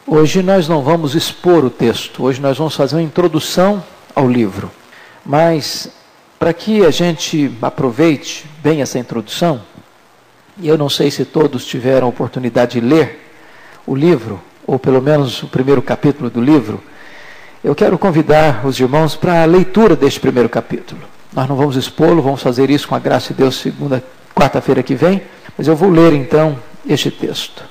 Hoje nós não vamos expor o texto, hoje nós vamos fazer uma introdução ao livro. Mas, para que a gente aproveite bem essa introdução, e eu não sei se todos tiveram a oportunidade de ler o livro, ou pelo menos o primeiro capítulo do livro, eu quero convidar os irmãos para a leitura deste primeiro capítulo. Nós não vamos expô-lo, vamos fazer isso com a graça de Deus quarta-feira que vem, mas eu vou ler então este texto.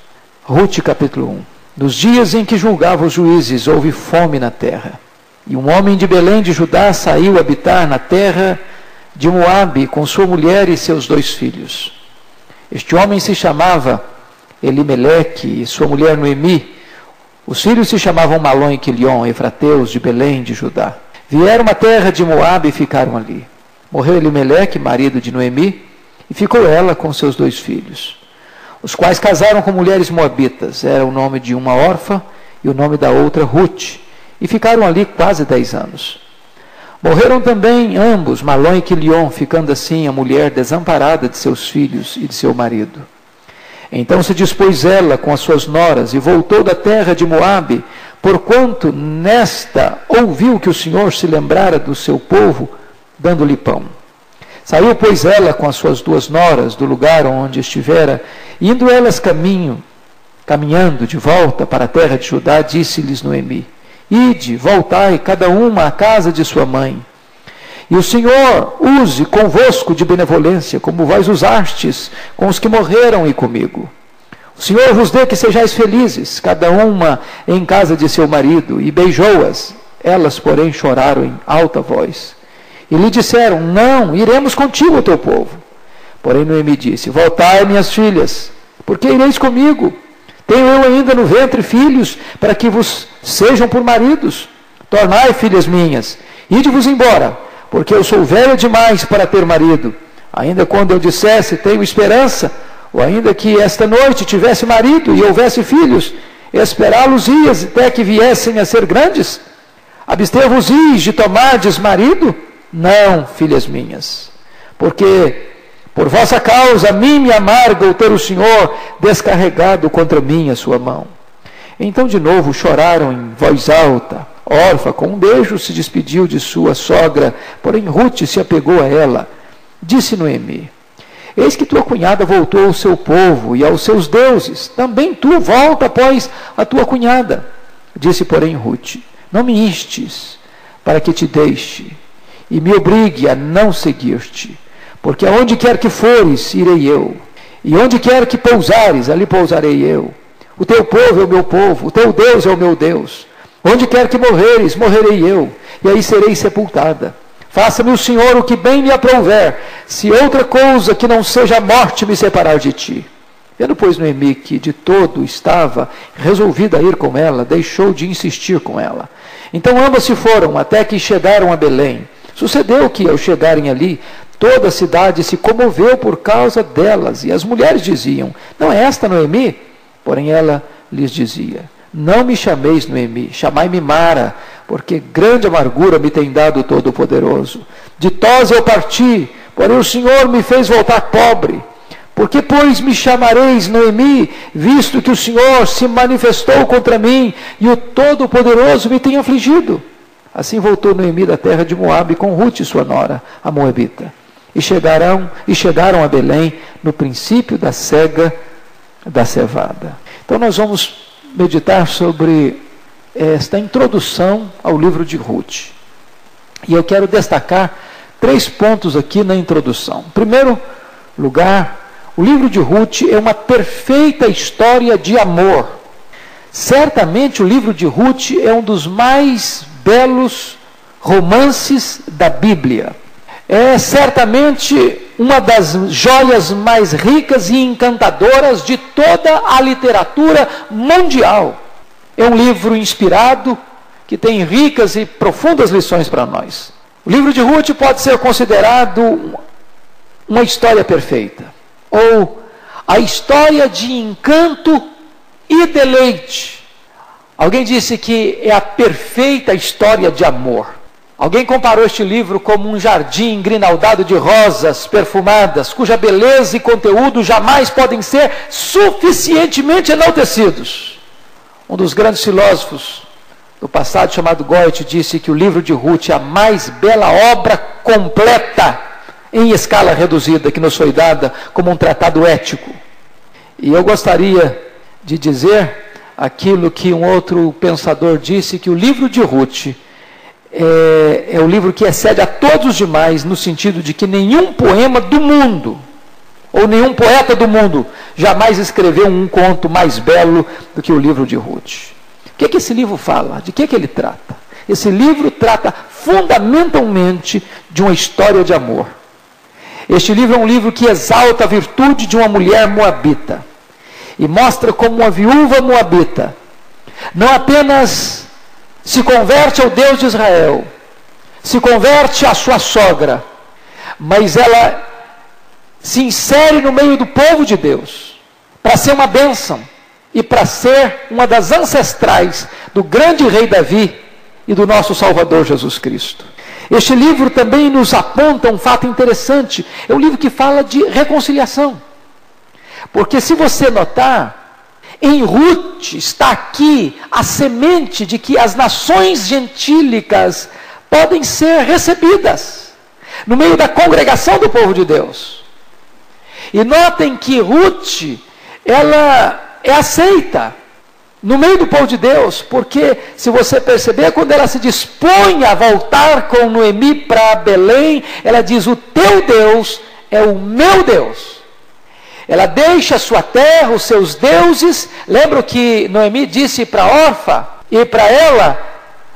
Rute capítulo 1. Nos dias em que julgava os juízes, houve fome na terra. E um homem de Belém de Judá saiu habitar na terra de Moabe com sua mulher e seus 2 filhos. Este homem se chamava Elimeleque e sua mulher Noemi. Os filhos se chamavam Malom e Quilion, efrateus de Belém de Judá. Vieram à terra de Moabe e ficaram ali. Morreu Elimeleque, marido de Noemi, e ficou ela com seus 2 filhos, os quais casaram com mulheres moabitas. Era o nome de uma órfã e o nome da outra Rute, e ficaram ali quase 10 anos. Morreram também ambos, Malom e Quilion, ficando assim a mulher desamparada de seus filhos e de seu marido. Então se dispôs ela com as suas noras e voltou da terra de Moabe, porquanto nesta ouviu que o Senhor se lembrara do seu povo, dando-lhe pão. Saiu, pois, ela com as suas 2 noras do lugar onde estivera, indo elas caminhando de volta para a terra de Judá, disse-lhes Noemi: Ide, voltai, cada uma à casa de sua mãe. E o Senhor use convosco de benevolência, como vós usastes com os que morreram e comigo. O Senhor vos dê que sejais felizes, cada uma em casa de seu marido. E beijou-as. Elas, porém, choraram em alta voz. E lhe disseram: Não, iremos contigo ao teu povo. Porém Noemi disse: Voltai, minhas filhas, porque ireis comigo? Tenho eu ainda no ventre filhos, para que vos sejam por maridos. Tornai, filhas minhas, ide-vos embora, porque eu sou velha demais para ter marido. Ainda quando eu dissesse, tenho esperança, ou ainda que esta noite tivesse marido e houvesse filhos, esperá-los-ias até que viessem a ser grandes? Abster-vos-ias de tomardes marido? Não, filhas minhas, porque por vossa causa a mim me amarga o ter o Senhor descarregado contra mim a sua mão. Então de novo choraram em voz alta. Orfa, com um beijo, se despediu de sua sogra, porém Rute se apegou a ela. Disse Noemi: Eis que tua cunhada voltou ao seu povo e aos seus deuses. Também tu volta após a tua cunhada. Disse, porém, Rute: Não me instes para que te deixe e me obrigue a não seguir-te, porque aonde quer que fores, irei eu, e onde quer que pousares, ali pousarei eu. O teu povo é o meu povo, o teu Deus é o meu Deus. Onde quer que morreres, morrerei eu, e aí serei sepultada. Faça-me o Senhor o que bem me aprouver, se outra coisa que não seja a morte me separar de ti. Vendo, pois, Noemi que de todo estava resolvida a ir com ela, deixou de insistir com ela. Então ambas se foram, até que chegaram a Belém. Sucedeu que, ao chegarem ali, toda a cidade se comoveu por causa delas, e as mulheres diziam: Não é esta Noemi? Porém ela lhes dizia: Não me chameis Noemi, chamai-me Mara, porque grande amargura me tem dado o Todo-Poderoso. Ditosa eu parti, porém o Senhor me fez voltar pobre. Por que, pois, me chamareis Noemi, visto que o Senhor se manifestou contra mim, e o Todo-Poderoso me tem afligido? Assim voltou Noemi da terra de Moabe com Rute, sua nora, a moabita. E chegaram a Belém no princípio da cega da cevada. Então nós vamos meditar sobre esta introdução ao livro de Rute. E eu quero destacar 3 pontos aqui na introdução. Em primeiro lugar, o livro de Rute é uma perfeita história de amor. Certamente o livro de Rute é um dos mais belos romances da Bíblia. É certamente uma das joias mais ricas e encantadoras de toda a literatura mundial. É um livro inspirado, que tem ricas e profundas lições para nós. O livro de Rute pode ser considerado uma história perfeita, ou a história de encanto e deleite. Alguém disse que é a perfeita história de amor. Alguém comparou este livro como um jardim grinaldado de rosas perfumadas, cuja beleza e conteúdo jamais podem ser suficientemente enaltecidos. Um dos grandes filósofos do passado, chamado Goethe, disse que o livro de Ruth é a mais bela obra completa em escala reduzida que nos foi dada como um tratado ético. E eu gostaria de dizer aquilo que um outro pensador disse, que o livro de Ruth é o livro que excede a todos os demais, no sentido de que nenhum poema do mundo, ou nenhum poeta do mundo, jamais escreveu um conto mais belo do que o livro de Ruth. O que esse livro fala? De que ele trata? Esse livro trata fundamentalmente de uma história de amor. Este livro é um livro que exalta a virtude de uma mulher moabita e mostra como uma viúva moabita não apenas se converte ao Deus de Israel, se converte à sua sogra, mas ela se insere no meio do povo de Deus para ser uma bênção e para ser uma das ancestrais do grande rei Davi e do nosso Salvador Jesus Cristo. Este livro também nos aponta um fato interessante. É um livro que fala de reconciliação. Porque se você notar, em Ruth está aqui a semente de que as nações gentílicas podem ser recebidas no meio da congregação do povo de Deus. E notem que Ruth, ela é aceita no meio do povo de Deus, porque se você perceber, quando ela se dispõe a voltar com Noemi para Belém, ela diz: o teu Deus é o meu Deus. Ela deixa a sua terra, os seus deuses. Lembra que Noemi disse para Orfa e para ela?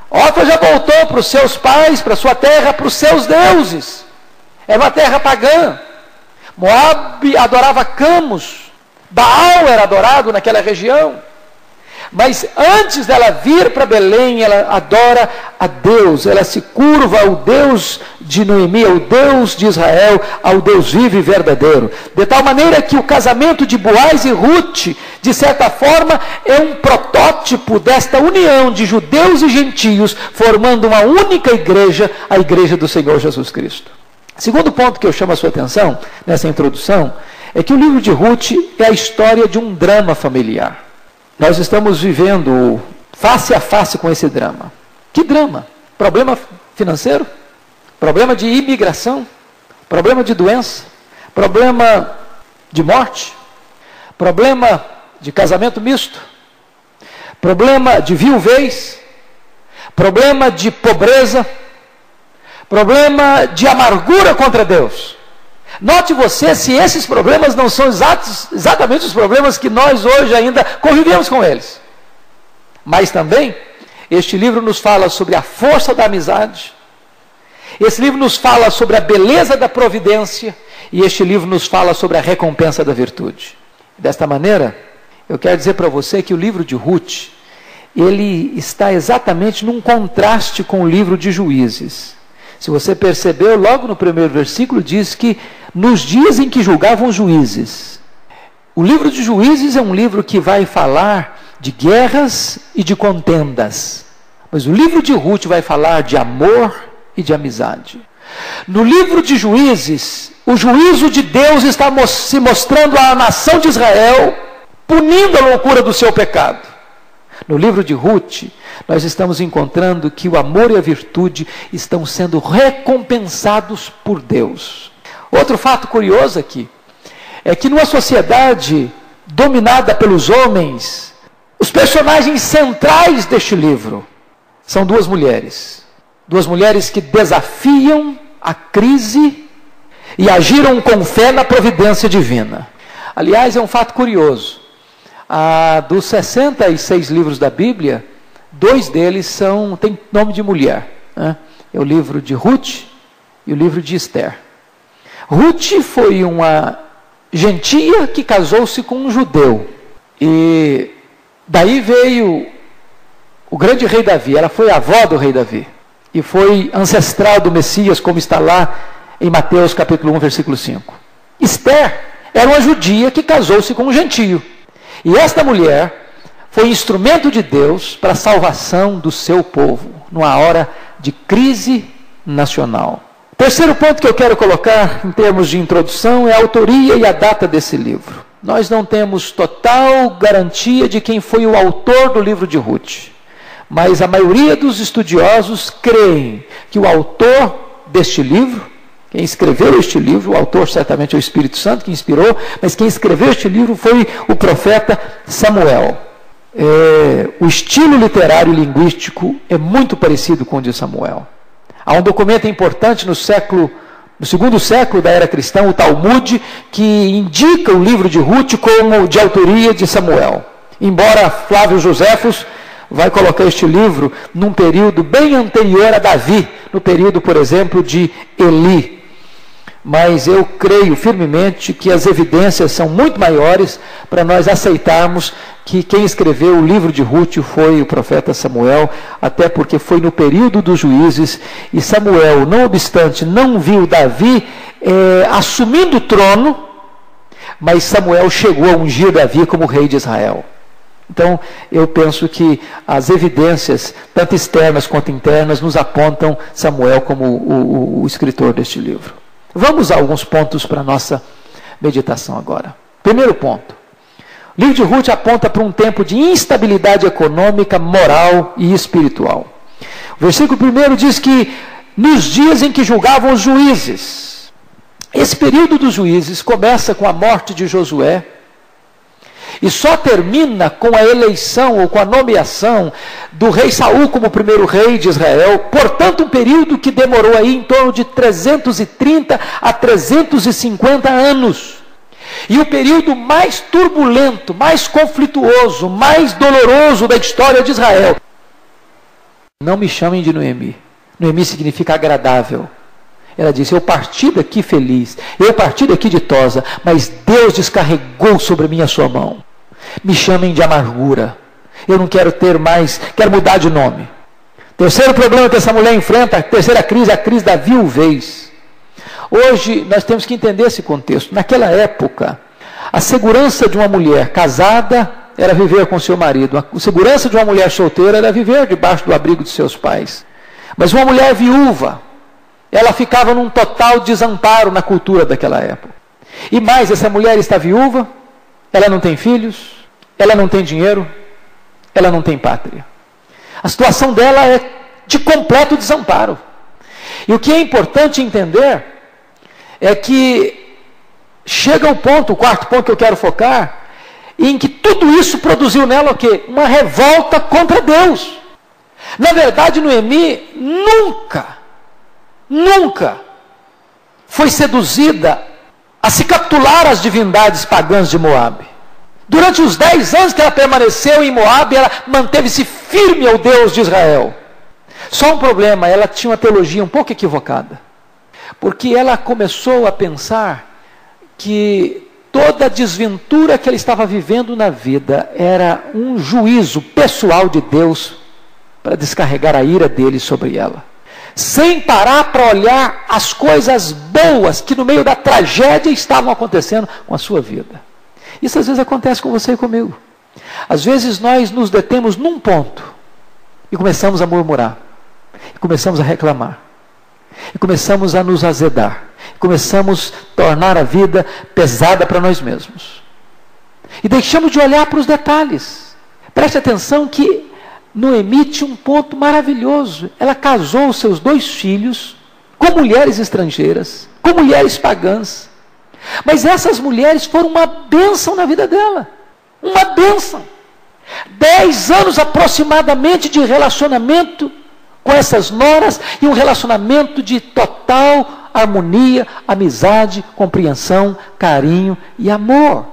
Orfa já voltou para os seus pais, para a sua terra, para os seus deuses. Era uma terra pagã. Moabe adorava Camus, Baal era adorado naquela região. Mas antes dela vir para Belém, ela adora a Deus, ela se curva ao Deus de Noemi, ao Deus de Israel, ao Deus vivo e verdadeiro. De tal maneira que o casamento de Boaz e Ruth, de certa forma, é um protótipo desta união de judeus e gentios, formando uma única igreja, a igreja do Senhor Jesus Cristo. Segundo ponto que eu chamo a sua atenção nessa introdução, é que o livro de Ruth é a história de um drama familiar. Nós estamos vivendo face a face com esse drama. Que drama? Problema financeiro? Problema de imigração? Problema de doença? Problema de morte? Problema de casamento misto? Problema de viuvez? Problema de pobreza? Problema de amargura contra Deus? Note você se esses problemas não são exatamente os problemas que nós hoje ainda convivemos com eles. Mas também, este livro nos fala sobre a força da amizade, esse livro nos fala sobre a beleza da providência, e este livro nos fala sobre a recompensa da virtude. Desta maneira, eu quero dizer para você que o livro de Ruth, ele está exatamente num contraste com o livro de Juízes. Se você percebeu, logo no primeiro versículo diz que nos dias em que julgavam os juízes. O livro de Juízes é um livro que vai falar de guerras e de contendas. Mas o livro de Ruth vai falar de amor e de amizade. No livro de Juízes, o juízo de Deus está se mostrando à nação de Israel, punindo a loucura do seu pecado. No livro de Ruth, nós estamos encontrando que o amor e a virtude estão sendo recompensados por Deus. Outro fato curioso aqui, é que numa sociedade dominada pelos homens, os personagens centrais deste livro são duas mulheres que desafiam a crise e agiram com fé na providência divina. Aliás, é um fato curioso. Dos 66 livros da Bíblia, 2 deles têm nome de mulher, né? É o livro de Ruth e o livro de Esther. Ruth foi uma gentia que casou-se com um judeu, e daí veio o grande rei Davi. Ela foi a avó do rei Davi, e foi ancestral do Messias, como está lá em Mateus capítulo 1, versículo 5. Esther era uma judia que casou-se com um gentio. E esta mulher foi instrumento de Deus para a salvação do seu povo, numa hora de crise nacional. Terceiro ponto que eu quero colocar em termos de introdução é a autoria e a data desse livro. nós não temos total garantia de quem foi o autor do livro de Ruth, mas a maioria dos estudiosos creem que o autor deste livro, quem escreveu este livro, o autor certamente é o Espírito Santo que inspirou, mas quem escreveu este livro foi o profeta Samuel. O estilo literário e linguístico é muito parecido com o de Samuel. Há um documento importante no segundo século da era cristã, o Talmud, que indica o livro de Ruth como de autoria de Samuel. Embora Flávio Joséfos vai colocar este livro num período bem anterior a Davi, no período, por exemplo, de Eli. Mas eu creio firmemente que as evidências são muito maiores para nós aceitarmos que quem escreveu o livro de Ruth foi o profeta Samuel, até porque foi no período dos juízes, e Samuel, não obstante, não viu Davi assumindo o trono, mas Samuel chegou a ungir Davi como rei de Israel. Então, eu penso que as evidências, tanto externas quanto internas, nos apontam Samuel como o escritor deste livro. Vamos a alguns pontos para a nossa meditação agora. Primeiro ponto. O livro de Ruth aponta para um tempo de instabilidade econômica, moral e espiritual. O versículo 1 diz que nos dias em que julgavam os juízes. Esse período dos juízes começa com a morte de Josué e só termina com a eleição ou com a nomeação do rei Saul como primeiro rei de Israel. Portanto, um período que demorou aí em torno de 330 a 350 anos. E o período mais turbulento, mais conflituoso, mais doloroso da história de Israel. Não me chamem de Noemi. Noemi significa agradável. Ela disse, eu parti daqui feliz, eu parti daqui ditosa, mas Deus descarregou sobre mim a sua mão. Me chamem de amargura. Eu não quero ter mais, quero mudar de nome. Terceiro problema que essa mulher enfrenta, a terceira crise, é a crise da viuvez. Hoje nós temos que entender esse contexto. Naquela época, a segurança de uma mulher casada era viver com seu marido. A segurança de uma mulher solteira era viver debaixo do abrigo de seus pais. Mas uma mulher viúva, ela ficava num total desamparo na cultura daquela época. E mais, essa mulher está viúva, ela não tem filhos, ela não tem dinheiro, ela não tem pátria. A situação dela é de completo desamparo. E o que é importante entender é que chega o ponto, o quarto ponto que eu quero focar, em que tudo isso produziu nela o quê? Uma revolta contra Deus. Na verdade, Noemi nunca foi seduzida a se capitular às divindades pagãs de Moabe. Durante os 10 anos que ela permaneceu em Moabe, ela manteve-se firme ao Deus de Israel. Só um problema, ela tinha uma teologia um pouco equivocada. Porque ela começou a pensar que toda a desventura que ela estava vivendo na vida era um juízo pessoal de Deus para descarregar a ira dele sobre ela. Sem parar para olhar as coisas boas que no meio da tragédia estavam acontecendo com a sua vida. Isso às vezes acontece com você e comigo. Às vezes nós nos detemos num ponto e começamos a murmurar, e começamos a reclamar, e começamos a nos azedar, e começamos a tornar a vida pesada para nós mesmos. E deixamos de olhar para os detalhes. Preste atenção que Noemi tinha um ponto maravilhoso. Ela casou os seus 2 filhos com mulheres estrangeiras, com mulheres pagãs. Mas essas mulheres foram uma bênção na vida dela. Uma bênção. 10 anos aproximadamente de relacionamento com essas noras e um relacionamento de total harmonia, amizade, compreensão, carinho e amor.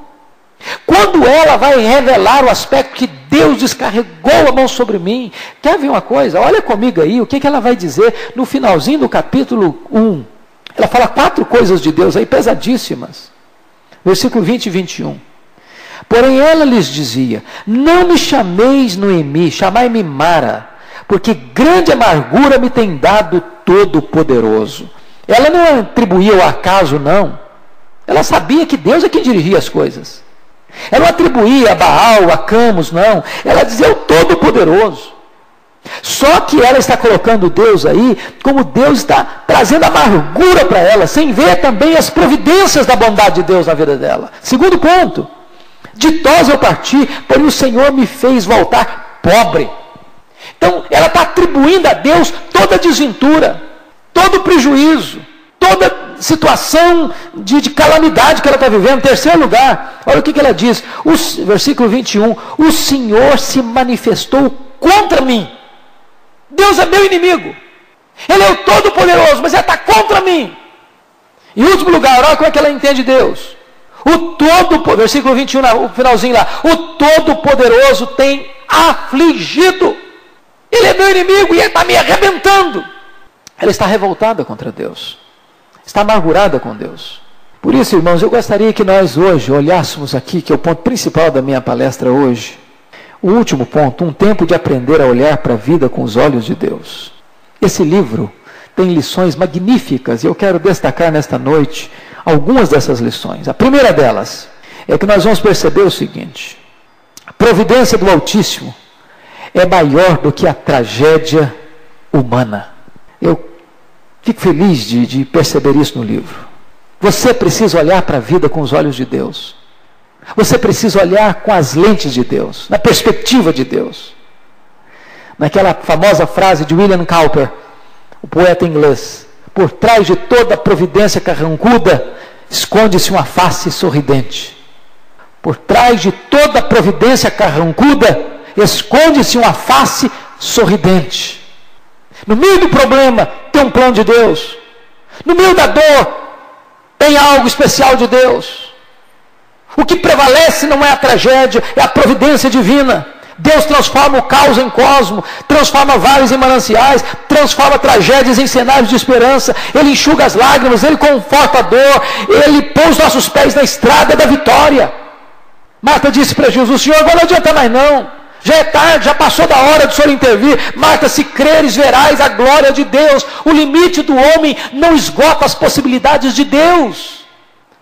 Quando ela vai revelar o aspecto que Deus descarregou a mão sobre mim, quer ver uma coisa? Olha comigo aí, o que ela vai dizer no finalzinho do capítulo 1. Ela fala 4 coisas de Deus aí pesadíssimas. Versículo 20 e 21. Porém ela lhes dizia, não me chameis Noemi, chamai-me Mara, porque grande amargura me tem dado Todo-Poderoso. Ela não atribuía ao acaso, não. Ela sabia que Deus é quem dirigia as coisas. Ela não atribuía a Baal, a Camus, não. Ela dizia o Todo-Poderoso. Só que ela está colocando Deus aí, como Deus está trazendo amargura para ela, sem ver também as providências da bondade de Deus na vida dela. Segundo ponto, Ditosa eu parti, porém o Senhor me fez voltar pobre. Então, ela está atribuindo a Deus toda a desventura, todo o prejuízo, toda situação de calamidade que ela está vivendo. Em terceiro lugar, olha o que ela diz, versículo 21, o Senhor se manifestou contra mim. Deus é meu inimigo. Ele é o Todo-Poderoso, mas ele está contra mim. Em último lugar, olha como é que ela entende Deus. Versículo 21, o finalzinho lá. O Todo-Poderoso tem afligido. Ele é meu inimigo e ele está me arrebentando. Ela está revoltada contra Deus. Está amargurada com Deus. Por isso, irmãos, eu gostaria que nós hoje olhássemos aqui, que é o ponto principal da minha palestra hoje. O último ponto, um tempo de aprender a olhar para a vida com os olhos de Deus. Esse livro tem lições magníficas e eu quero destacar nesta noite algumas dessas lições. A primeira delas é que nós vamos perceber o seguinte: a providência do Altíssimo é maior do que a tragédia humana. Eu fico feliz de perceber isso no livro. Você precisa olhar para a vida com os olhos de Deus. Você precisa olhar com as lentes de Deus, na perspectiva de Deus. Naquela famosa frase de William Cowper, o poeta inglês: por trás de toda providência carrancuda, esconde-se uma face sorridente. Por trás de toda providência carrancuda, esconde-se uma face sorridente. No meio do problema, tem um plano de Deus. No meio da dor, tem algo especial de Deus. O que prevalece não é a tragédia, é a providência divina. Deus transforma o caos em cosmo, transforma vales em mananciais, transforma tragédias em cenários de esperança. Ele enxuga as lágrimas, Ele conforta a dor, Ele põe os nossos pés na estrada da vitória. Marta disse para Jesus: Senhor, agora não adianta mais não, já é tarde, já passou da hora do Senhor intervir. Marta, se creres, verás a glória de Deus. O limite do homem não esgota as possibilidades de Deus.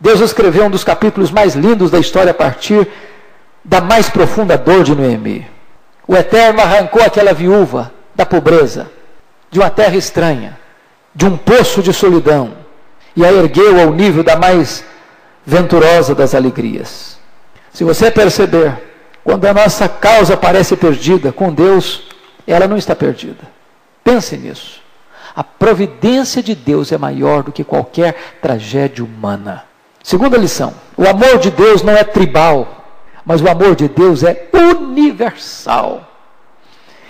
Deus escreveu um dos capítulos mais lindos da história a partir da mais profunda dor de Noemi. O Eterno arrancou aquela viúva da pobreza, de uma terra estranha, de um poço de solidão, e a ergueu ao nível da mais venturosa das alegrias. Se você perceber, quando a nossa causa parece perdida, com Deus, ela não está perdida. Pense nisso. A providência de Deus é maior do que qualquer tragédia humana. Segunda lição: o amor de Deus não é tribal, mas o amor de Deus é universal.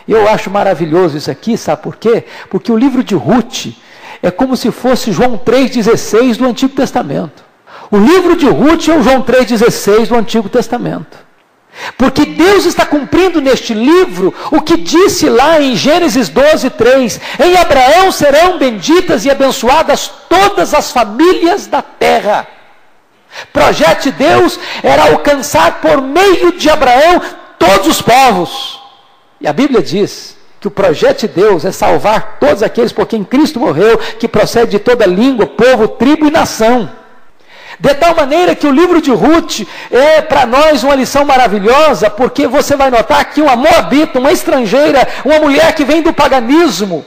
Eu acho maravilhoso isso aqui, sabe por quê? Porque o livro de Ruth é como se fosse João 3,16 do Antigo Testamento. O livro de Ruth é o João 3,16 do Antigo Testamento. Porque Deus está cumprindo neste livro o que disse lá em Gênesis 12:3: em Abraão serão benditas e abençoadas todas as famílias da terra. Projeto de Deus era alcançar por meio de Abraão todos os povos. E a Bíblia diz que o projeto de Deus é salvar todos aqueles por quem Cristo morreu, que procede de toda língua, povo, tribo e nação. De tal maneira que o livro de Ruth é para nós uma lição maravilhosa, porque você vai notar que uma moabita, uma estrangeira, uma mulher que vem do paganismo,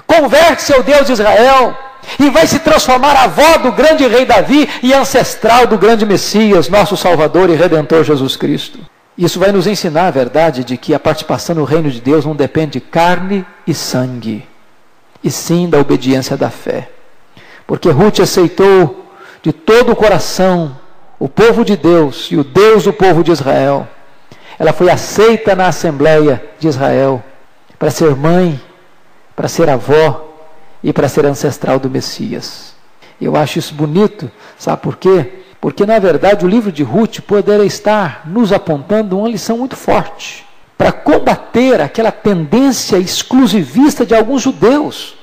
converte-se ao Deus de Israel e vai se transformar avó do grande rei Davi e ancestral do grande Messias, nosso Salvador e Redentor Jesus Cristo. Isso vai nos ensinar a verdade de que a participação no reino de Deus não depende de carne e sangue, e sim da obediência da fé. Porque Ruth aceitou de todo o coração o povo de Deus e o Deus do povo de Israel. Ela foi aceita na Assembleia de Israel para ser mãe, para ser avó e para ser ancestral do Messias. Eu acho isso bonito, sabe por quê? Porque na verdade o livro de Ruth poderia estar nos apontando uma lição muito forte para combater aquela tendência exclusivista de alguns judeus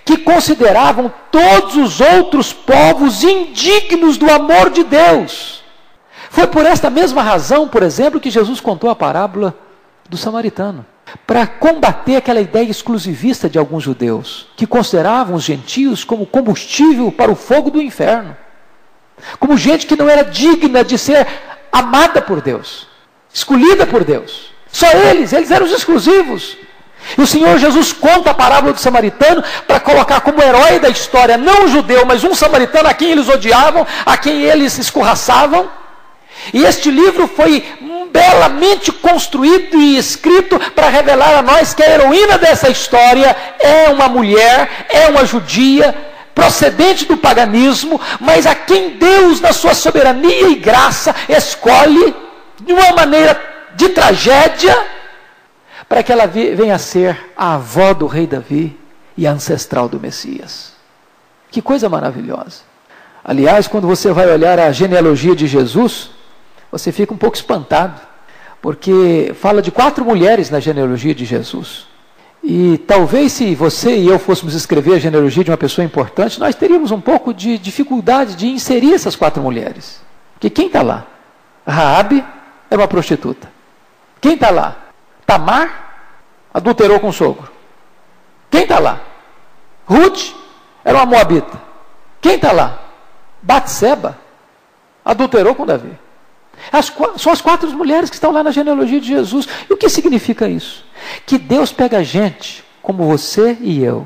que consideravam todos os outros povos indignos do amor de Deus. Foi por esta mesma razão, por exemplo, que Jesus contou a parábola do samaritano, para combater aquela ideia exclusivista de alguns judeus, que consideravam os gentios como combustível para o fogo do inferno, como gente que não era digna de ser amada por Deus, escolhida por Deus. Só eles eram os exclusivos. E o Senhor Jesus conta a parábola do samaritano para colocar como herói da história, não um judeu, mas um samaritano a quem eles odiavam, a quem eles escorraçavam, E este livro foi belamente construído e escrito para revelar a nós que a heroína dessa história é uma mulher, é uma judia, procedente do paganismo, mas a quem Deus, na sua soberania e graça, escolhe de uma maneira de tragédia, para que ela venha a ser a avó do rei Davi e a ancestral do Messias. Que coisa maravilhosa. Aliás, quando você vai olhar a genealogia de Jesus, você fica um pouco espantado, porque fala de 4 mulheres na genealogia de Jesus. E talvez se você e eu fôssemos escrever a genealogia de uma pessoa importante, nós teríamos um pouco de dificuldade de inserir essas 4 mulheres. Porque quem está lá? Raabe era uma prostituta. Quem está lá? Tamar adulterou com o sogro. Quem está lá? Ruth era uma moabita. Quem está lá? Batseba adulterou com Davi. São as 4 mulheres que estão lá na genealogia de Jesus. E o que significa isso? Que Deus pega gente como você e eu,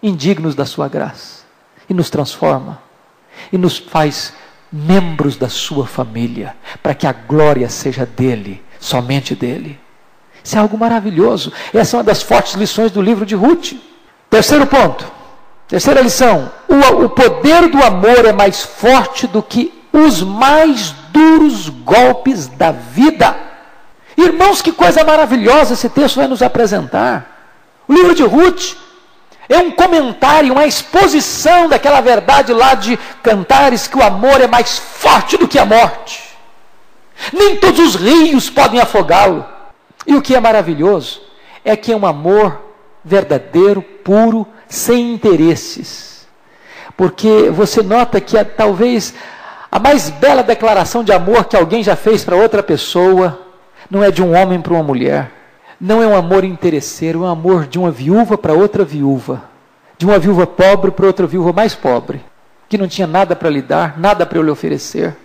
indignos da sua graça, e nos transforma, e nos faz membros da sua família, para que a glória seja dele, somente dele. Isso é algo maravilhoso. Essa é uma das fortes lições do livro de Ruth. Terceiro ponto, terceira lição: o poder do amor é mais forte do que os mais duros golpes da vida. Irmãos, que coisa maravilhosa esse texto vai nos apresentar. O livro de Ruth é um comentário, uma exposição daquela verdade lá de Cantares, que o amor é mais forte do que a morte. Nem todos os rios podem afogá-lo. E o que é maravilhoso é que é um amor verdadeiro, puro, sem interesses. Porque você nota que talvez a mais bela declaração de amor que alguém já fez para outra pessoa não é de um homem para uma mulher. Não é um amor interesseiro, é um amor de uma viúva para outra viúva. De uma viúva pobre para outra viúva mais pobre, que não tinha nada para lhe dar, nada para lhe oferecer.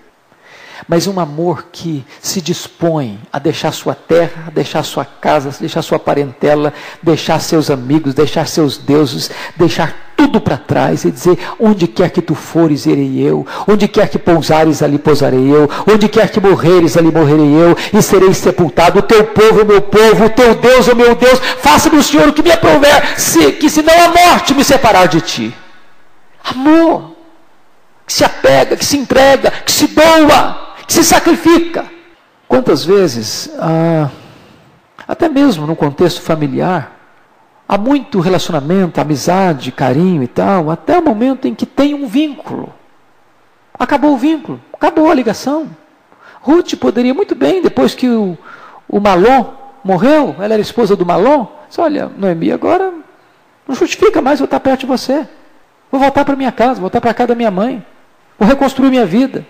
Mas um amor que se dispõe a deixar sua terra, a deixar sua casa, a deixar sua parentela, deixar seus amigos, deixar seus deuses, deixar tudo para trás e dizer: onde quer que tu fores, irei eu, onde quer que pousares, ali pousarei eu, onde quer que morreres, ali morrerei eu, e serei sepultado. O teu povo é o meu povo, o teu Deus é o meu Deus. Faça-me o Senhor o que me aprouver, que senão a morte me separar de ti. Amor que se apega, que se entrega, que se doa, que se sacrifica. Quantas vezes, até mesmo no contexto familiar, há muito relacionamento, amizade, carinho e tal, até o momento em que tem um vínculo. Acabou o vínculo, acabou a ligação. Ruth poderia muito bem, depois que o Malom morreu, ela era esposa do Malom, disse: olha, Noemi, agora não justifica mais eu estar perto de você. Vou voltar para minha casa, voltar para a casa da minha mãe. Vou reconstruir minha vida.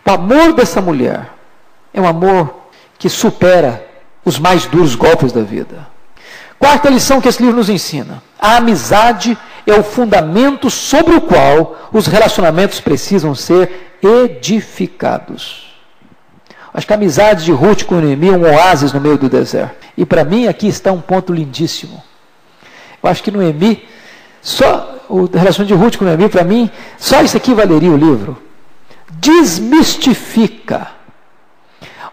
O amor dessa mulher é um amor que supera os mais duros golpes da vida. Quarta lição que esse livro nos ensina: a amizade é o fundamento sobre o qual os relacionamentos precisam ser edificados. Acho que a amizade de Ruth com Noemi é um oásis no meio do deserto. E para mim aqui está um ponto lindíssimo. Eu acho que Noemi, o relacionamento de Ruth com Noemi, para mim, só isso aqui valeria o livro. Desmistifica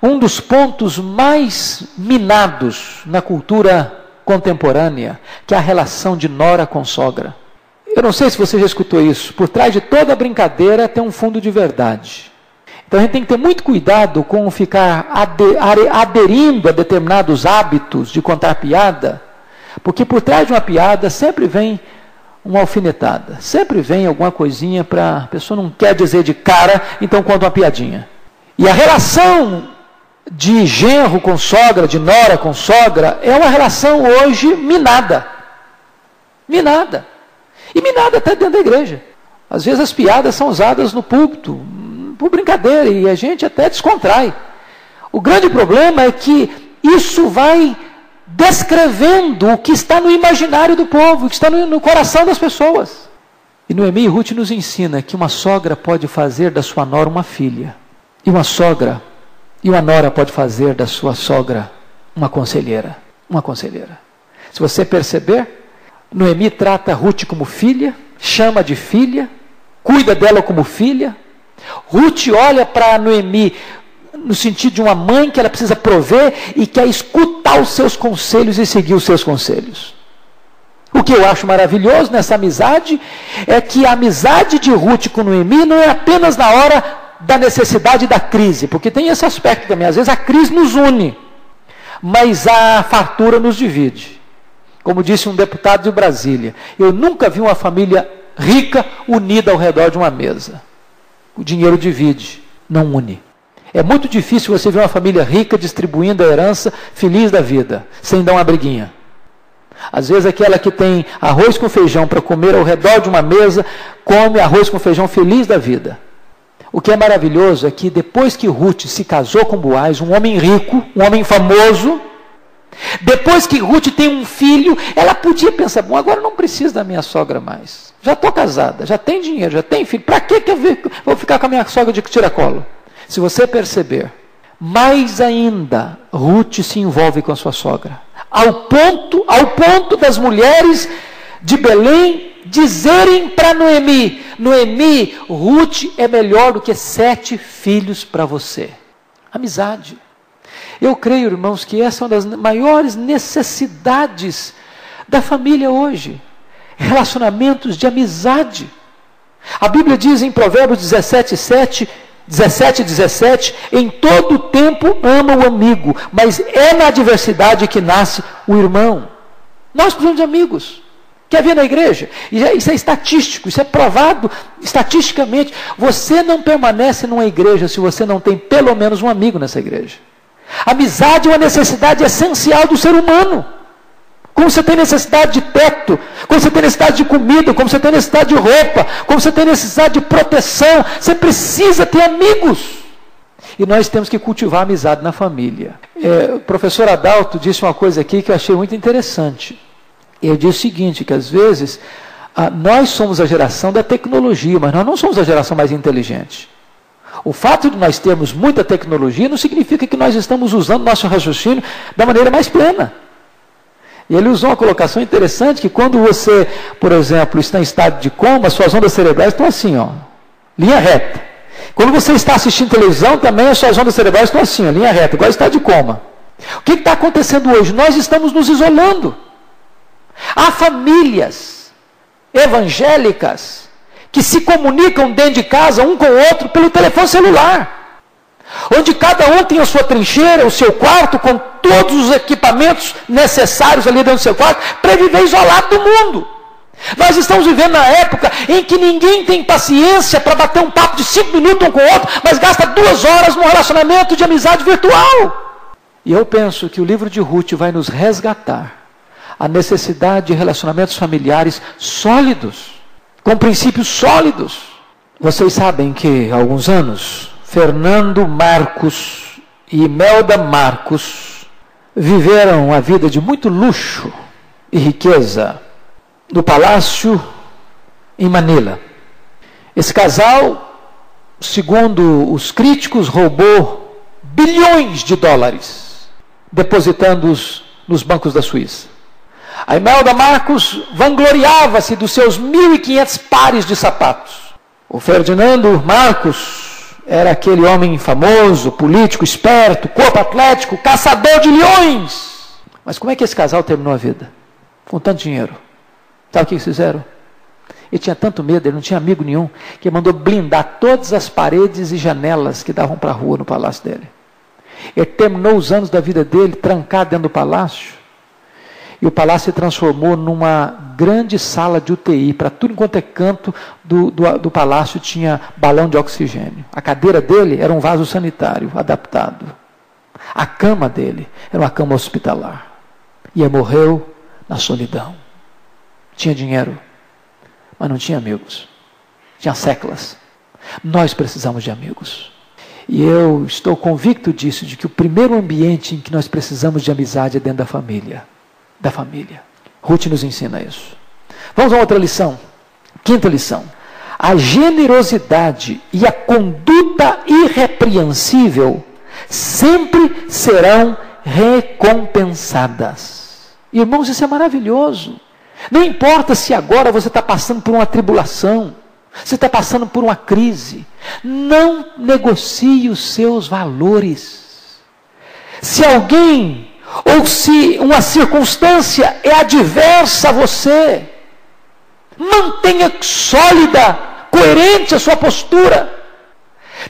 um dos pontos mais minados na cultura contemporânea, que é a relação de nora com sogra. Eu não sei se você já escutou isso. Por trás de toda brincadeira tem um fundo de verdade. Então a gente tem que ter muito cuidado com ficar aderindo a determinados hábitos de contar piada, porque por trás de uma piada sempre vem uma alfinetada, sempre vem alguma coisinha para a pessoa não quer dizer de cara, então conta uma piadinha. E a relação de genro com sogra, de nora com sogra, é uma relação hoje minada. Minada. E minada até dentro da igreja. Às vezes as piadas são usadas no púlpito, por brincadeira, e a gente até descontrai. O grande problema é que isso vai descrevendo o que está no imaginário do povo, o que está no coração das pessoas. E Noemi e Ruth nos ensina que uma sogra pode fazer da sua nora uma filha, e uma nora pode fazer da sua sogra uma conselheira. Uma conselheira. Se você perceber, Noemi trata Ruth como filha, chama de filha, cuida dela como filha. Ruth olha para Noemi no sentido de uma mãe que ela precisa prover e quer escutar os seus conselhos e seguir os seus conselhos. O que eu acho maravilhoso nessa amizade é que a amizade de Ruth com Noemi não é apenas na hora da necessidade da crise, porque tem esse aspecto também. Às vezes a crise nos une, mas a fartura nos divide. Como disse um deputado de Brasília, eu nunca vi uma família rica unida ao redor de uma mesa. O dinheiro divide, não une. É muito difícil você ver uma família rica distribuindo a herança, feliz da vida, sem dar uma briguinha. Às vezes aquela que tem arroz com feijão para comer ao redor de uma mesa, come arroz com feijão feliz da vida. O que é maravilhoso é que depois que Ruth se casou com Boaz, um homem rico, um homem famoso, depois que Ruth tem um filho, ela podia pensar, bom, agora não preciso da minha sogra mais. Já estou casada, já tenho dinheiro, já tenho filho. Para que eu vou ficar com a minha sogra de tiracolo? Se você perceber, mais ainda, Ruth se envolve com a sua sogra. Ao ponto das mulheres de Belém dizerem para Noemi, Noemi, Ruth é melhor do que 7 filhos para você. Amizade. Eu creio, irmãos, que essa é uma das maiores necessidades da família hoje. Relacionamentos de amizade. A Bíblia diz em Provérbios 17, 17, em todo tempo ama o amigo, mas é na adversidade que nasce o irmão. Nós precisamos de amigos. Quer ver na igreja? Isso é estatístico, isso é provado estatisticamente. Você não permanece numa igreja se você não tem pelo menos um amigo nessa igreja. Amizade é uma necessidade essencial do ser humano. Como você tem necessidade de teto, como você tem necessidade de comida, como você tem necessidade de roupa, como você tem necessidade de proteção, você precisa ter amigos. E nós temos que cultivar a amizade na família. O professor Adalto disse uma coisa aqui que eu achei muito interessante. Ele disse o seguinte, que às vezes nós somos a geração da tecnologia, mas nós não somos a geração mais inteligente. O fato de nós termos muita tecnologia não significa que nós estamos usando nosso raciocínio da maneira mais plena. E ele usou uma colocação interessante, que quando você, por exemplo, está em estado de coma, suas ondas cerebrais estão assim, ó, linha reta. Quando você está assistindo televisão, também as suas ondas cerebrais estão assim, ó, linha reta, igual está de coma. O que está acontecendo hoje? Nós estamos nos isolando. Há famílias evangélicas que se comunicam dentro de casa, um com o outro, pelo telefone celular, onde cada um tem a sua trincheira, o seu quarto, com todos os equipamentos necessários ali dentro do seu quarto, para viver isolado do mundo. Nós estamos vivendo na época em que ninguém tem paciência para bater um papo de 5 minutos um com o outro, mas gasta 2 horas num relacionamento de amizade virtual. E eu penso que o livro de Ruth vai nos resgatar a necessidade de relacionamentos familiares sólidos, com princípios sólidos. Vocês sabem que há alguns anos, Fernando Marcos e Imelda Marcos viveram a vida de muito luxo e riqueza no palácio em Manila. Esse casal, segundo os críticos, roubou bilhões de dólares, depositando-os nos bancos da Suíça. A Imelda Marcos vangloriava-se dos seus 1.500 pares de sapatos. O Ferdinando Marcos era aquele homem famoso, político, esperto, corpo atlético, caçador de leões. Mas como é que esse casal terminou a vida? Com tanto dinheiro. Sabe o que eles fizeram? Ele tinha tanto medo, ele não tinha amigo nenhum, que ele mandou blindar todas as paredes e janelas que davam para a rua no palácio dele. Ele terminou os anos da vida dele trancado dentro do palácio. E o palácio se transformou numa grande sala de UTI. Para tudo enquanto é canto do palácio tinha balão de oxigênio. A cadeira dele era um vaso sanitário adaptado. A cama dele era uma cama hospitalar. E ele morreu na solidão. Tinha dinheiro, mas não tinha amigos. Tinha séculas. Nós precisamos de amigos. E eu estou convicto disso, de que o primeiro ambiente em que nós precisamos de amizade é dentro da família. Da família. Ruth nos ensina isso. Vamos a outra lição. 5ª lição. A generosidade e a conduta irrepreensível sempre serão recompensadas. Irmãos, isso é maravilhoso. Não importa se agora você está passando por uma tribulação. Você está passando por uma crise. Não negocie os seus valores. Se alguém ou se uma circunstância é adversa a você, mantenha sólida, coerente a sua postura.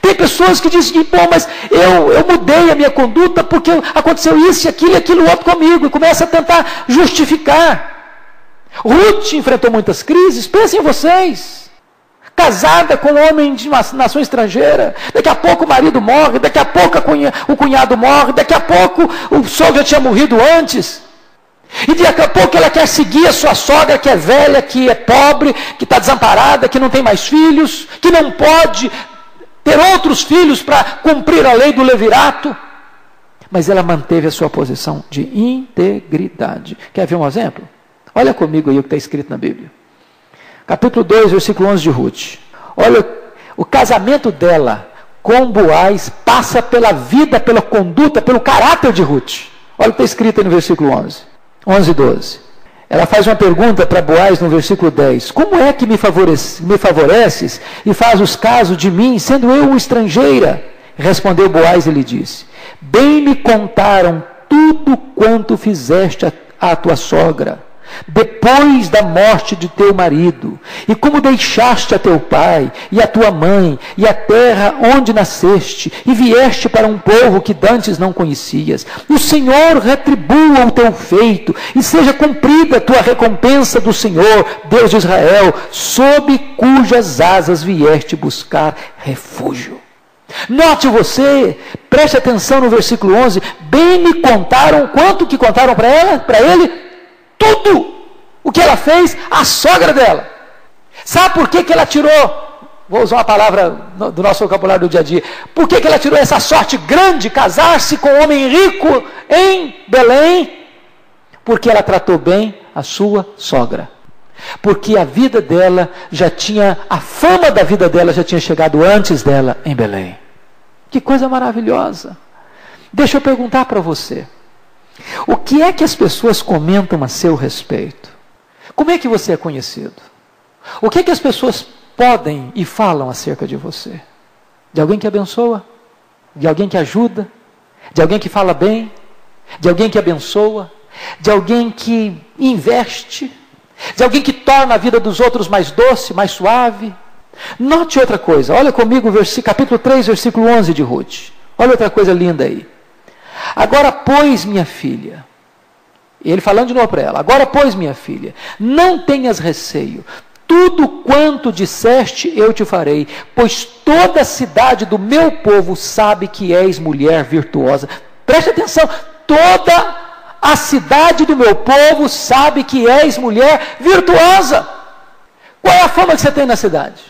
Tem pessoas que dizem, pô, mas eu mudei a minha conduta porque aconteceu isso, aquilo e aquilo outro comigo, e começa a tentar justificar. Ruth enfrentou muitas crises, pensem em vocês. Casada com um homem de uma nação estrangeira, daqui a pouco o marido morre, daqui a pouco o cunhado morre, daqui a pouco o sogro já tinha morrido antes, e daqui a pouco ela quer seguir a sua sogra, que é velha, que é pobre, que está desamparada, que não tem mais filhos, que não pode ter outros filhos para cumprir a lei do levirato, mas ela manteve a sua posição de integridade. Quer ver um exemplo? Olha comigo aí o que está escrito na Bíblia. Capítulo 2, versículo 11 de Ruth. Olha, o casamento dela com Boaz passa pela vida, pela conduta, pelo caráter de Ruth. Olha o que está escrito aí no versículo 11 e 12. Ela faz uma pergunta para Boaz no versículo 10. Como é que me favoreces e fazes caso de mim, sendo eu uma estrangeira? Respondeu Boaz e lhe disse: bem me contaram tudo quanto fizeste à tua sogra, depois da morte de teu marido, e como deixaste a teu pai e a tua mãe e a terra onde nasceste, e vieste para um povo que dantes não conhecias. O Senhor retribua o teu feito, e seja cumprida a tua recompensa do Senhor, Deus de Israel, sob cujas asas vieste buscar refúgio. Note você, preste atenção no versículo 11, bem me contaram, quanto que contaram para ele? Tudo o que ela fez, a sogra dela. Sabe por que ela tirou, vou usar uma palavra do nosso vocabulário do dia a dia, por que ela tirou essa sorte grande, casar-se com um homem rico em Belém? Porque ela tratou bem a sua sogra. Porque a vida dela já tinha, a fama da vida dela já tinha chegado antes dela em Belém. Que coisa maravilhosa. Deixa eu perguntar para você. O que é que as pessoas comentam a seu respeito? Como é que você é conhecido? O que é que as pessoas podem e falam acerca de você? De alguém que abençoa? De alguém que ajuda? De alguém que fala bem? De alguém que abençoa? De alguém que investe? De alguém que torna a vida dos outros mais doce, mais suave? Note outra coisa, olha comigo capítulo 3, versículo 11 de Ruth. Olha outra coisa linda aí. Agora, pois, minha filha, ele falando de novo para ela, agora, pois, minha filha, não tenhas receio, tudo quanto disseste eu te farei, pois toda a cidade do meu povo sabe que és mulher virtuosa. Preste atenção, toda a cidade do meu povo sabe que és mulher virtuosa. Qual é a fama que você tem na cidade?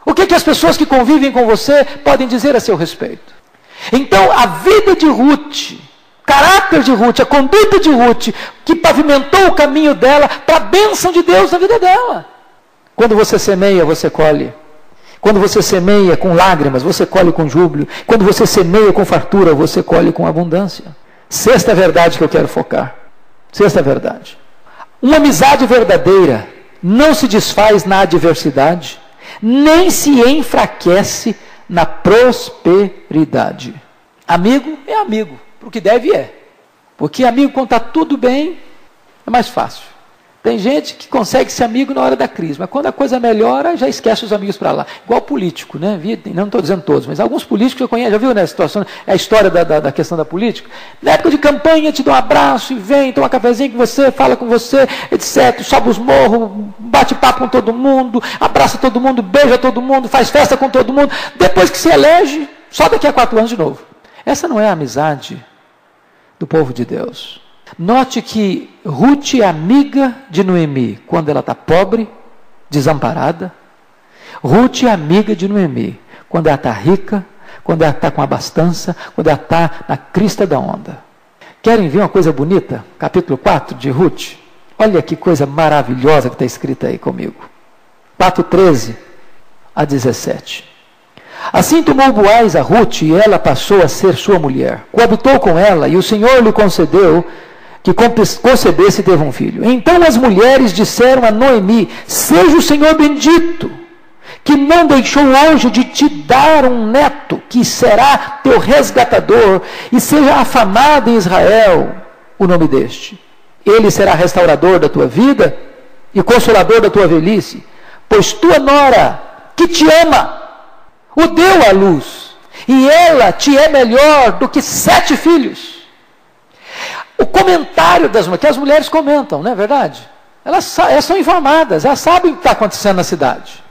O que as pessoas que convivem com você podem dizer a seu respeito? Então, a vida de Ruth, o caráter de Ruth, a conduta de Ruth, que pavimentou o caminho dela para a bênção de Deus na vida dela. Quando você semeia, você colhe. Quando você semeia com lágrimas, você colhe com júbilo. Quando você semeia com fartura, você colhe com abundância. Sexta verdade que eu quero focar. Sexta verdade. Uma amizade verdadeira não se desfaz na adversidade, nem se enfraquece na prosperidade. Amigo é amigo, para o que deve é. Porque amigo, quando está tudo bem, é mais fácil. Tem gente que consegue ser amigo na hora da crise, mas quando a coisa melhora, já esquece os amigos para lá. Igual político, né? Não estou dizendo todos, mas alguns políticos que eu conheço, já viu nessa situação, a história da questão da política? Na época de campanha, te dá um abraço e vem, toma um cafezinho com você, fala com você, etc. Sobe os morros, bate papo com todo mundo, abraça todo mundo, beija todo mundo, faz festa com todo mundo. Depois que se elege, só daqui a 4 anos de novo. Essa não é a amizade do povo de Deus. Note que Ruth é amiga de Noemi quando ela está pobre, desamparada. Ruth é amiga de Noemi quando ela está rica, quando ela está com abastança, quando ela está na crista da onda. Querem ver uma coisa bonita? Capítulo 4 de Ruth. Olha que coisa maravilhosa que está escrita aí comigo. 4:13 a 17. Assim tomou Boaz a Ruth e ela passou a ser sua mulher. Coabitou com ela e o Senhor lhe concedeu que concebesse e teve um filho. Então as mulheres disseram a Noemi: seja o Senhor bendito, que não deixou hoje de te dar um neto, que será teu resgatador, e seja afamado em Israel o nome deste. Ele será restaurador da tua vida e consolador da tua velhice, pois tua nora, que te ama, o deu à luz, e ela te é melhor do que 7 filhos. O comentário das mulheres, que as mulheres comentam, não é verdade? Elas são informadas, elas sabem o que está acontecendo na cidade.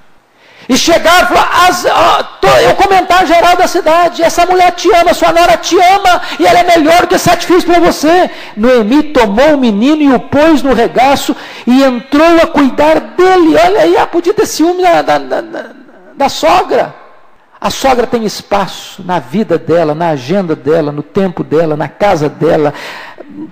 E chegaram e falaram, é o comentário geral da cidade, essa mulher te ama, sua nora te ama, e ela é melhor do que 7 filhos para você. Noemi tomou o menino e o pôs no regaço, e entrou a cuidar dele. Olha aí, podia ter ciúme da sogra. A sogra tem espaço na vida dela, na agenda dela, no tempo dela, na casa dela,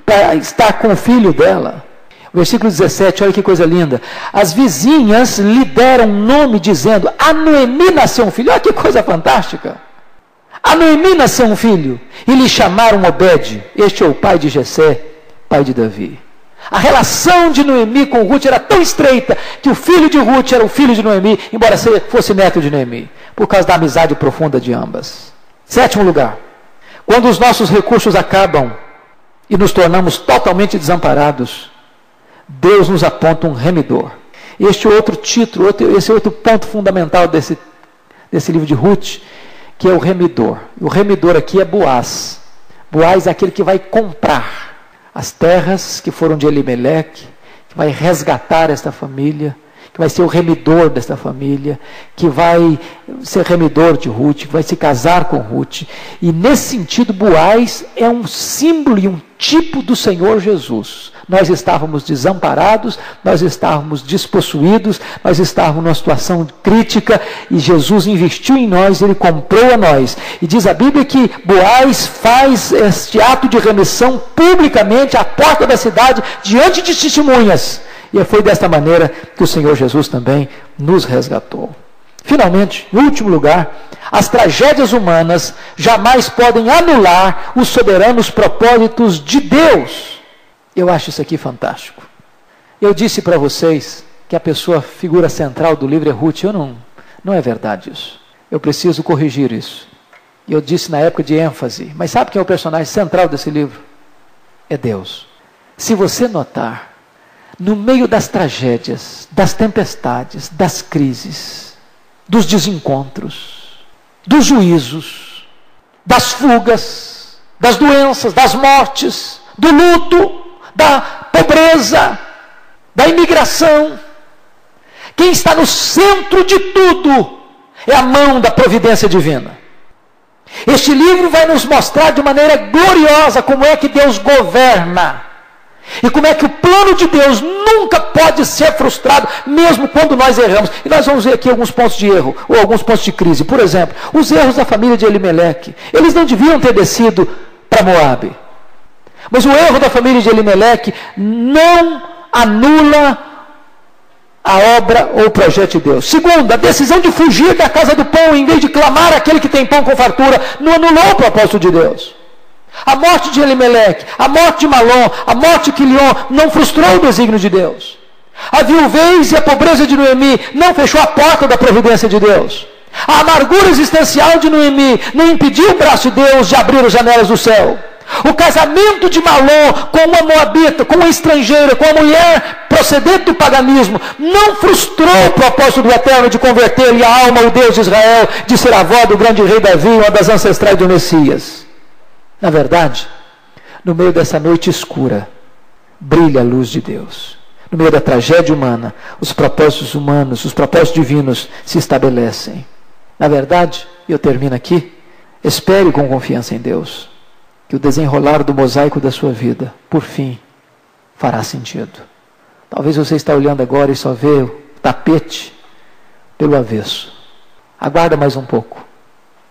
para estar com o filho dela. Versículo 17, olha que coisa linda. As vizinhas lhe deram nome dizendo, a Noemi nasceu um filho. Olha que coisa fantástica. A Noemi nasceu um filho, e lhe chamaram Obed. Este é o pai de Jessé, pai de Davi. A relação de Noemi com Ruth era tão estreita, que o filho de Ruth era o filho de Noemi, embora fosse neto de Noemi, por causa da amizade profunda de ambas. 7º lugar, quando os nossos recursos acabam, e nos tornamos totalmente desamparados, Deus nos aponta um remidor. Este outro título, esse outro ponto fundamental desse livro de Ruth, que é o remidor. O remidor aqui é Boaz. Boaz é aquele que vai comprar as terras que foram de Elimeleque, que vai resgatar esta família, que vai ser o remidor desta família, que vai ser remidor de Ruth, que vai se casar com Ruth. E nesse sentido, Boaz é um símbolo e um tipo do Senhor Jesus. Nós estávamos desamparados, nós estávamos despossuídos, nós estávamos numa situação crítica, e Jesus investiu em nós, Ele comprou a nós. E diz a Bíblia que Boaz faz este ato de remissão publicamente à porta da cidade, diante de testemunhas. E foi desta maneira que o Senhor Jesus também nos resgatou. Finalmente, em último lugar, as tragédias humanas jamais podem anular os soberanos propósitos de Deus. Eu acho isso aqui fantástico. Eu disse para vocês que a figura central do livro é Ruth. Não é verdade isso. Eu preciso corrigir isso. E eu disse na época de ênfase. Mas sabe quem é o personagem central desse livro? É Deus. Se você notar, no meio das tragédias, das tempestades, das crises, dos desencontros, dos juízos, das fugas, das doenças, das mortes, do luto, da pobreza, da imigração, quem está no centro de tudo é a mão da providência divina. Este livro vai nos mostrar de maneira gloriosa como é que Deus governa, e como é que o plano de Deus nunca pode ser frustrado, mesmo quando nós erramos. E nós vamos ver aqui alguns pontos de erro, ou alguns pontos de crise. Por exemplo, os erros da família de Elimeleque. Eles não deviam ter descido para Moabe. Mas o erro da família de Elimeleque não anula a obra ou o projeto de Deus. Segundo, a decisão de fugir da casa do pão, em vez de clamar aquele que tem pão com fartura, não anulou o propósito de Deus. A morte de Elimeleque, a morte de Malom, a morte de Quilion não frustrou o desígnio de Deus. A viuvez e a pobreza de Noemi não fechou a porta da providência de Deus. A amargura existencial de Noemi não impediu o braço de Deus de abrir as janelas do céu. O casamento de Malom com uma moabita, com uma estrangeira, com uma mulher procedente do paganismo, não frustrou o propósito do Eterno de converter-lhe a alma ao Deus de Israel, de ser avó do grande rei Davi, uma das ancestrais do Messias. Na verdade, no meio dessa noite escura, brilha a luz de Deus. No meio da tragédia humana, os propósitos humanos, os propósitos divinos se estabelecem. Na verdade, eu termino aqui, espere com confiança em Deus, que o desenrolar do mosaico da sua vida, por fim, fará sentido. Talvez você está olhando agora e só vê o tapete pelo avesso. Aguarda mais um pouco,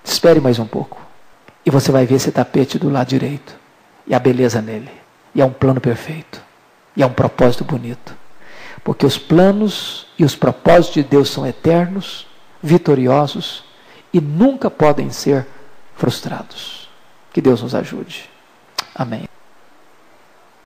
espere mais um pouco, e você vai ver esse tapete do lado direito, e a beleza nele, e é um plano perfeito, e é um propósito bonito, porque os planos e os propósitos de Deus são eternos, vitoriosos, e nunca podem ser frustrados. Que Deus nos ajude. Amém.